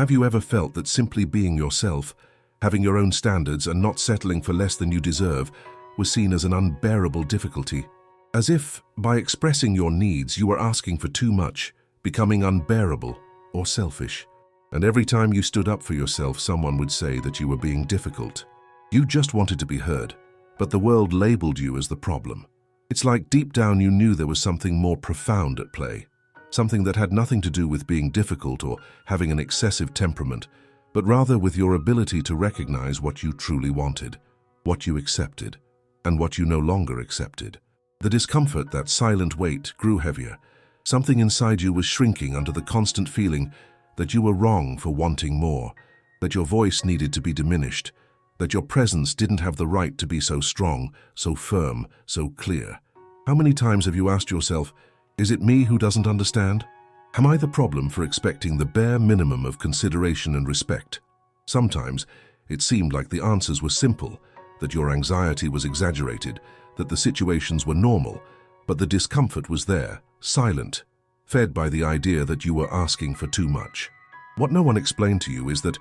Have you ever felt that simply being yourself, having your own standards and not settling for less than you deserve, was seen as an unbearable difficulty? As if, by expressing your needs, you were asking for too much, becoming unbearable or selfish. And every time you stood up for yourself, someone would say that you were being difficult. You just wanted to be heard, but the world labeled you as the problem. It's like deep down you knew there was something more profound at play, something that had nothing to do with being difficult or having an excessive temperament, but rather with your ability to recognize what you truly wanted, what you accepted, and what you no longer accepted. The discomfort, that silent weight, grew heavier. Something inside you was shrinking under the constant feeling that you were wrong for wanting more, that your voice needed to be diminished, that your presence didn't have the right to be so strong, so firm, so clear. How many times have you asked yourself, is it me who doesn't understand? Am I the problem for expecting the bare minimum of consideration and respect? Sometimes it seemed like the answers were simple, that your anxiety was exaggerated, that the situations were normal, but the discomfort was there, silent, fed by the idea that you were asking for too much. What no one explained to you is that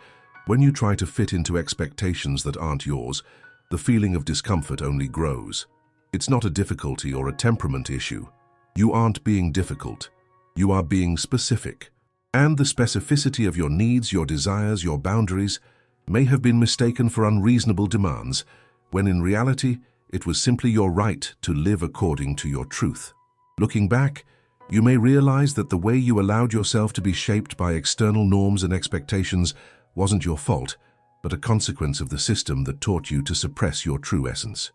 when you try to fit into expectations that aren't yours, the feeling of discomfort only grows. It's not a difficulty or a temperament issue. You aren't being difficult. You are being specific. And the specificity of your needs, your desires, your boundaries may have been mistaken for unreasonable demands, when in reality, it was simply your right to live according to your truth. Looking back, you may realize that the way you allowed yourself to be shaped by external norms and expectations wasn't your fault, but a consequence of the system that taught you to suppress your true essence.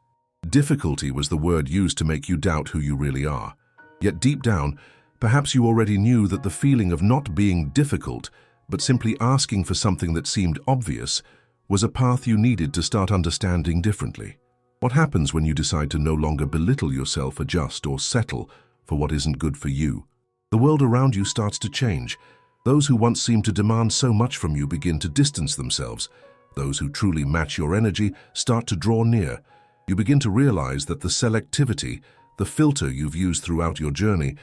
Difficulty was the word used to make you doubt who you really are. Yet deep down, perhaps you already knew that the feeling of not being difficult, but simply asking for something that seemed obvious, was a path you needed to start understanding differently. What happens when you decide to no longer belittle yourself, adjust, or settle for what isn't good for you? The world around you starts to change. Those who once seemed to demand so much from you begin to distance themselves. Those who truly match your energy start to draw near. You begin to realize that the selectivity, the filter you've used throughout your journey,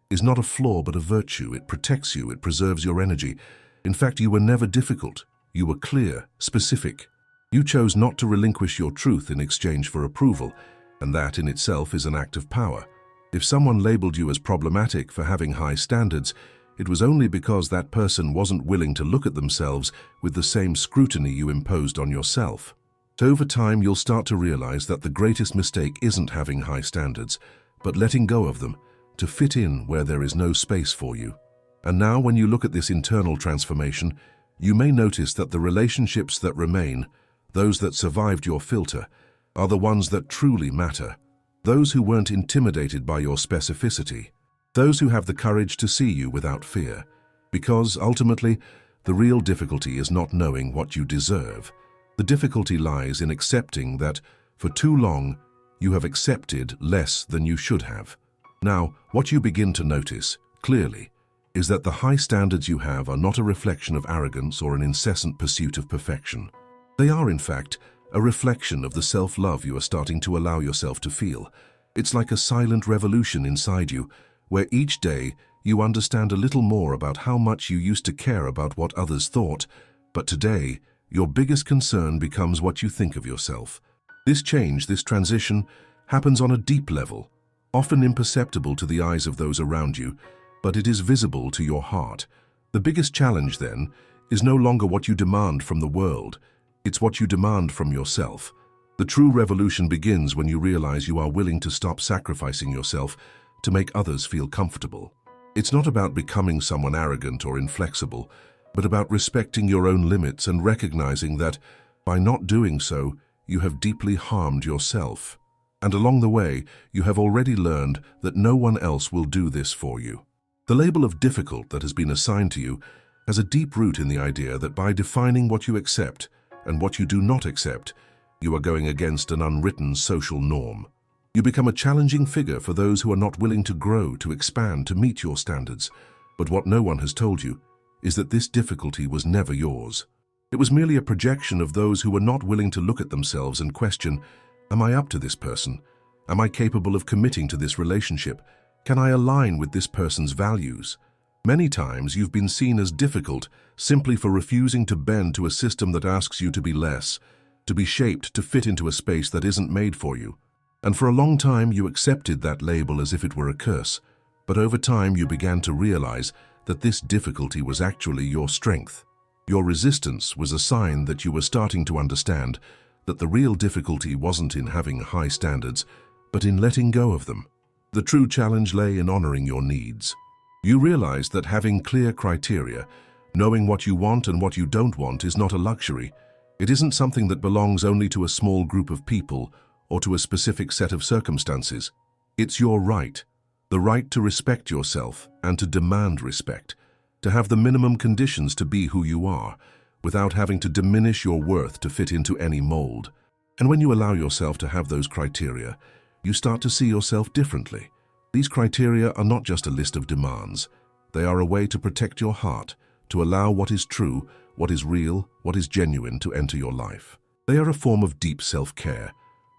is not a flaw but a virtue. It protects you, it preserves your energy. In fact, you were never difficult. You were clear, specific. You chose not to relinquish your truth in exchange for approval, and that in itself is an act of power. If someone labeled you as problematic for having high standards, it was only because that person wasn't willing to look at themselves with the same scrutiny you imposed on yourself. So over time, you'll start to realize that the greatest mistake isn't having high standards, but letting go of them to fit in where there is no space for you. And now, when you look at this internal transformation, you may notice that the relationships that remain, those that survived your filter, are the ones that truly matter. Those who weren't intimidated by your specificity. Those who have the courage to see you without fear. Because, ultimately, the real difficulty is not knowing what you deserve. The difficulty lies in accepting that, for too long, you have accepted less than you should have. Now, what you begin to notice, clearly, is that the high standards you have are not a reflection of arrogance or an incessant pursuit of perfection. They are, in fact, a reflection of the self-love you are starting to allow yourself to feel. It's like a silent revolution inside you, where each day you understand a little more about how much you used to care about what others thought, but today, your biggest concern becomes what you think of yourself. This change, this transition, happens on a deep level, often imperceptible to the eyes of those around you, but it is visible to your heart. The biggest challenge, then, is no longer what you demand from the world. It's what you demand from yourself. The true revolution begins when you realize you are willing to stop sacrificing yourself to make others feel comfortable. It's not about becoming someone arrogant or inflexible, but about respecting your own limits and recognizing that, by not doing so, you have deeply harmed yourself. And along the way, you have already learned that no one else will do this for you. The label of difficult that has been assigned to you has a deep root in the idea that by defining what you accept and what you do not accept, you are going against an unwritten social norm. You become a challenging figure for those who are not willing to grow, to expand, to meet your standards. But what no one has told you is that this difficulty was never yours. It was merely a projection of those who were not willing to look at themselves and question, am I up to this person? Am I capable of committing to this relationship? Can I align with this person's values? Many times you've been seen as difficult simply for refusing to bend to a system that asks you to be less, to be shaped to fit into a space that isn't made for you. And for a long time you accepted that label as if it were a curse. But over time you began to realize that this difficulty was actually your strength. Your resistance was a sign that you were starting to understand that the real difficulty wasn't in having high standards, but in letting go of them. The true challenge lay in honoring your needs. You realized that having clear criteria, knowing what you want and what you don't want, is not a luxury. It isn't something that belongs only to a small group of people or to a specific set of circumstances. It's your right, the right to respect yourself and to demand respect, to have the minimum conditions to be who you are, without having to diminish your worth to fit into any mold. And when you allow yourself to have those criteria, you start to see yourself differently. These criteria are not just a list of demands. They are a way to protect your heart, to allow what is true, what is real, what is genuine to enter your life. They are a form of deep self-care,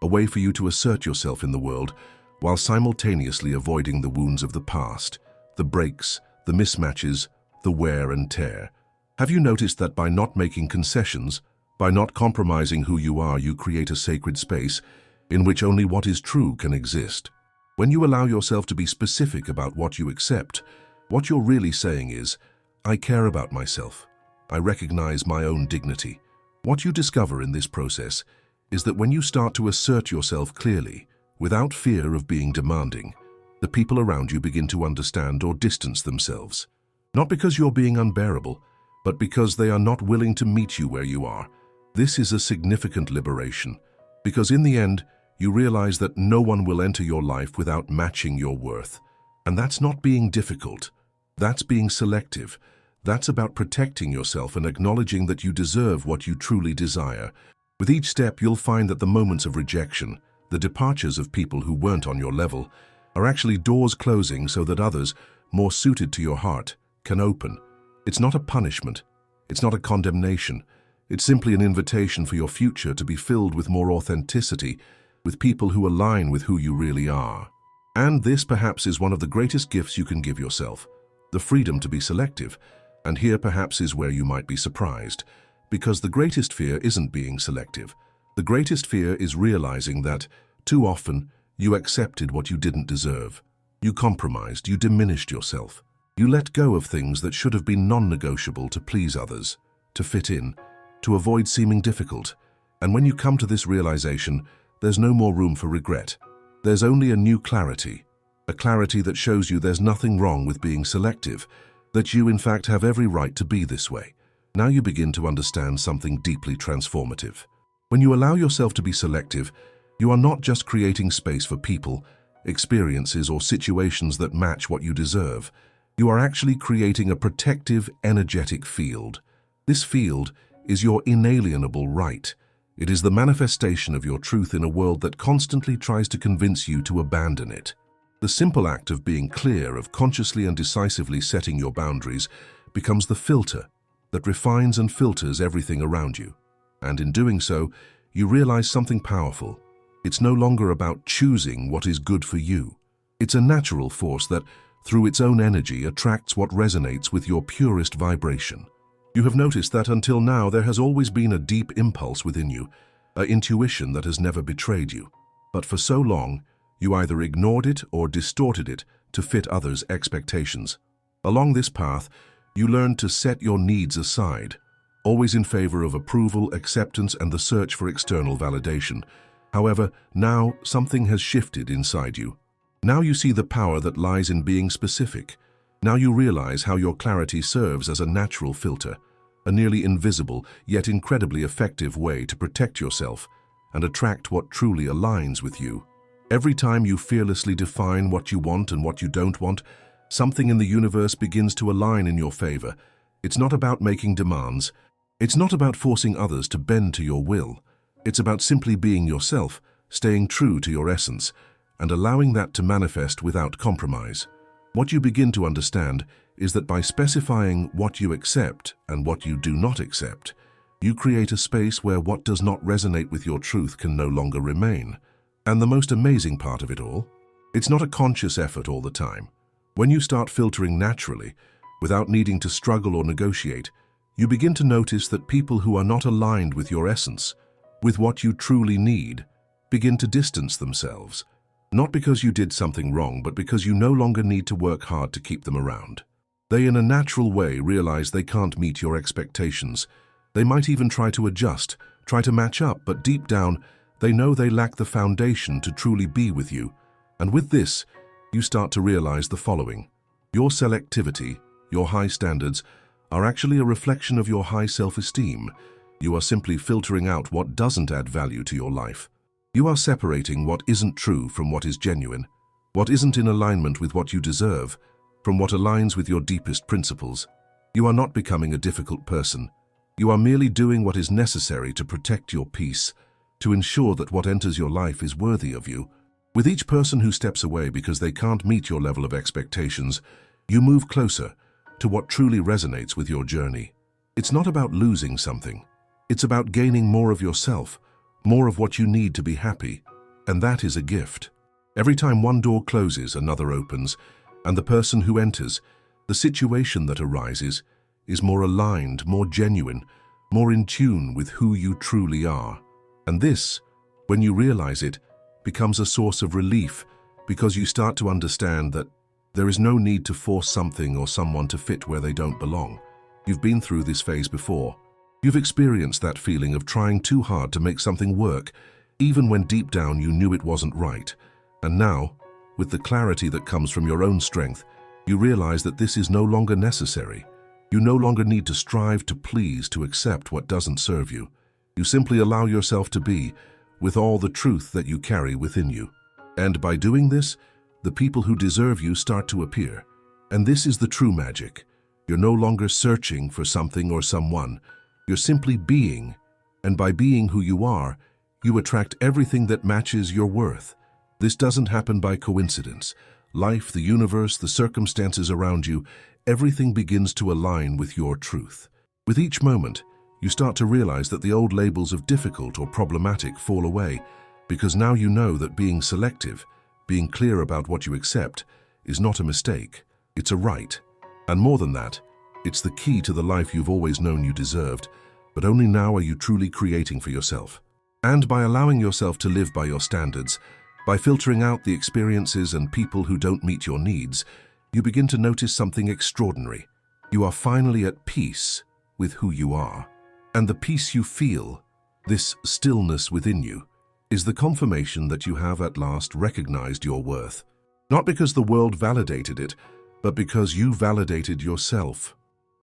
a way for you to assert yourself in the world while simultaneously avoiding the wounds of the past, the breaks, the mismatches, the wear and tear. Have you noticed that by not making concessions, by not compromising who you are, you create a sacred space in which only what is true can exist? When you allow yourself to be specific about what you accept, what you're really saying is, I care about myself. I recognize my own dignity. What you discover in this process is that when you start to assert yourself clearly, without fear of being demanding, the people around you begin to understand or distance themselves. Not because you're being unbearable, but because they are not willing to meet you where you are. This is a significant liberation, because in the end, you realize that no one will enter your life without matching your worth. And that's not being difficult. That's being selective. That's about protecting yourself and acknowledging that you deserve what you truly desire. With each step, you'll find that the moments of rejection, the departures of people who weren't on your level, are actually doors closing so that others, more suited to your heart, can open. It's not a punishment. It's not a condemnation. It's simply an invitation for your future to be filled with more authenticity, with people who align with who you really are. And this perhaps is one of the greatest gifts you can give yourself, the freedom to be selective. And here perhaps is where you might be surprised, because the greatest fear isn't being selective. The greatest fear is realizing that, too often, you accepted what you didn't deserve. You compromised, you diminished yourself. You let go of things that should have been non-negotiable to please others, to fit in, to avoid seeming difficult. And when you come to this realization, there's no more room for regret. There's only a new clarity, a clarity that shows you there's nothing wrong with being selective, that you in fact have every right to be this way. Now you begin to understand something deeply transformative. When you allow yourself to be selective, you are not just creating space for people, experiences, or situations that match what you deserve. You are actually creating a protective, energetic field. This field is your inalienable right. It is the manifestation of your truth in a world that constantly tries to convince you to abandon it. The simple act of being clear, of consciously and decisively setting your boundaries, becomes the filter that refines and filters everything around you. And in doing so, you realize something powerful. It's no longer about choosing what is good for you. It's a natural force that, through its own energy, attracts what resonates with your purest vibration. You have noticed that until now there has always been a deep impulse within you, an intuition that has never betrayed you. But for so long, you either ignored it or distorted it to fit others' expectations. Along this path, you learned to set your needs aside, always in favor of approval, acceptance, and the search for external validation. However, now something has shifted inside you. Now you see the power that lies in being specific. Now you realize how your clarity serves as a natural filter, a nearly invisible yet incredibly effective way to protect yourself and attract what truly aligns with you. Every time you fearlessly define what you want and what you don't want, something in the universe begins to align in your favor. It's not about making demands. It's not about forcing others to bend to your will. It's about simply being yourself, staying true to your essence, and allowing that to manifest without compromise. What you begin to understand is that by specifying what you accept and what you do not accept, you create a space where what does not resonate with your truth can no longer remain. And the most amazing part of it all, it's not a conscious effort all the time. When you start filtering naturally, Without needing to struggle or negotiate, you begin to notice that people who are not aligned with your essence, with what you truly need, begin to distance themselves. Not because you did something wrong, but because you no longer need to work hard to keep them around. They in a natural way realize they can't meet your expectations. They might even try to adjust, try to match up, but deep down, they know they lack the foundation to truly be with you. And with this, you start to realize the following. Your selectivity, your high standards, are actually a reflection of your high self-esteem. You are simply filtering out what doesn't add value to your life. You are separating what isn't true from what is genuine, what isn't in alignment with what you deserve, from what aligns with your deepest principles. You are not becoming a difficult person. You are merely doing what is necessary to protect your peace, to ensure that what enters your life is worthy of you. With each person who steps away because they can't meet your level of expectations, you move closer to what truly resonates with your journey. It's not about losing something. It's about gaining more of yourself, more of what you need to be happy, and that is a gift. Every time one door closes, another opens, and the person who enters, the situation that arises, is more aligned, more genuine, more in tune with who you truly are. And this, when you realize it, becomes a source of relief because you start to understand that there is no need to force something or someone to fit where they don't belong. You've been through this phase before. You've experienced that feeling of trying too hard to make something work, even when deep down you knew it wasn't right. And now, with the clarity that comes from your own strength, you realize that this is no longer necessary. You no longer need to strive to please, to accept what doesn't serve you. You simply allow yourself to be, with all the truth that you carry within you. And by doing this, the people who deserve you start to appear. And this is the true magic. You're no longer searching for something or someone. You're simply being, and by being who you are, you attract everything that matches your worth. This doesn't happen by coincidence. Life, the universe, the circumstances around you, everything begins to align with your truth. With each moment, you start to realize that the old labels of difficult or problematic fall away, because now you know that being selective, being clear about what you accept, is not a mistake, it's a right. And more than that, it's the key to the life you've always known you deserved, but only now are you truly creating for yourself. And by allowing yourself to live by your standards, by filtering out the experiences and people who don't meet your needs, you begin to notice something extraordinary. You are finally at peace with who you are. And the peace you feel, this stillness within you, is the confirmation that you have at last recognized your worth. Not because the world validated it, but because you validated yourself.